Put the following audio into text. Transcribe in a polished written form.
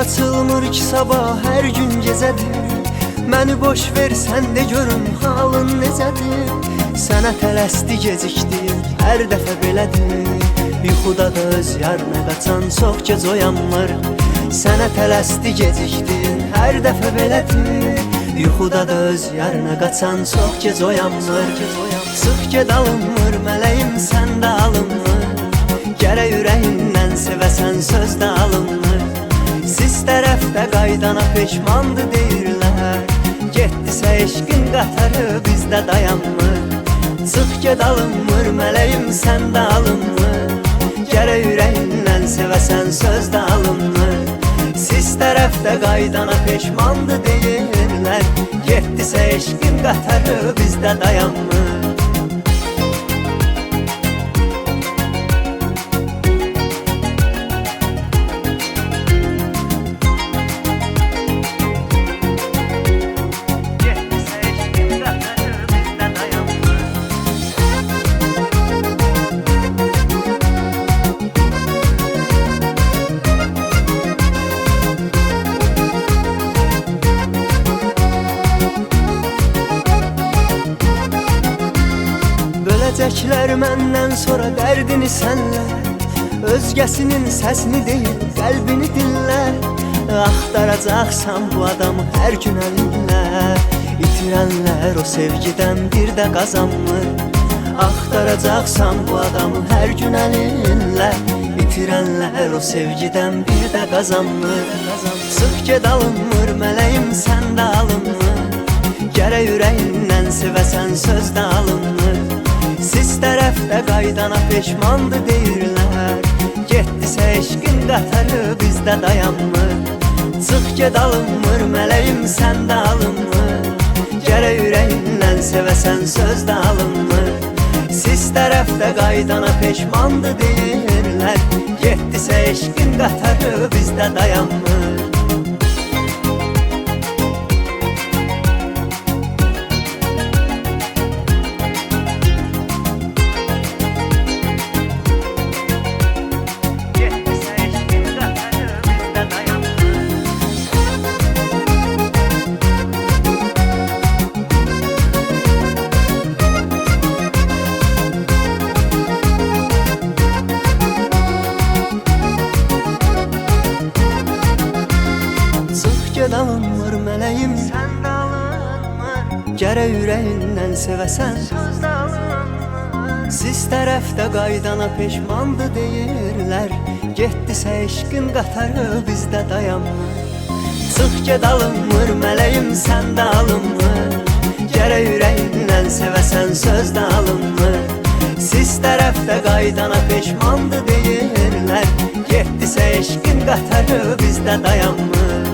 Açılmır ki sabah her gün gecədir. Məni boş ver sən də görüm halın necədir. Sənə tələsdi gecikdi hər dəfə belədir. Yuxuda da öz yarına qaçan çox gec oyanmır. Sənə tələsdi gecikdi hər dəfə belədir. Yuxuda da öz yarına qaçan çox gec oyanmır. Sıx ged alınmır mələyim səndə alınmır. Gərək ürəyindən sevəsən söz də alınmır. Siz tərəfdə qaydana peşmandı deyirlər. Getdisə eşqin qatarı bizdə dayanmır. Sıx ged alınmır mələyim səndə alınmır. Gərək ürəyindən sevəsən söz də alınmır. Siz tərəfdə qaydana peşmandı deyirlər. Getdisə eşqin qatarı bizdə dayanmır. Böləcəklər məndən sonra dərdini sənlə. Özgəsinin səsini deyil, qəlbini dinlə. Axtaracaqsan bu adamı hər gün əlinlə. İtirənlər o sevgidən bir də qazanmır. Axtaracaqsan bu adamı hər gün əlinlə. İtirənlər o sevgidən bir də qazanmır. Sıx ged alınmır mələyim səndə alınmır. Gərək ürəyindən sevəsən söz də alınmır. Siz tərəfdə qaydana peşmandı deyirlər. Getdisə eşqin qatarı bizdə dayanmır. Sıx ged alınmır mələyim səndə alınmır. Gərək ürəyindən sevəsən söz də alınmır. Siz tərəfdə qaydana peşmandı deyirlər. Getdisə eşqin qatarı bizdə dayanmır. Ged alınmır mələyim səndə alınmır. Gərək ürəyindən sevəsən söz də alınmır. Siz tərəfdə qaydana peşmandı deyirlər. Getdisə eşqin qatarı bizdə dayanmır. Sıx ged alınmır mələyim səndə alınmır. Gərək ürəyindən sevəsən söz də alınmır. Siz tərəfdə qaydana peşmandı deyirlər. Getdisə eşqin qatarı bizdə dayanmır.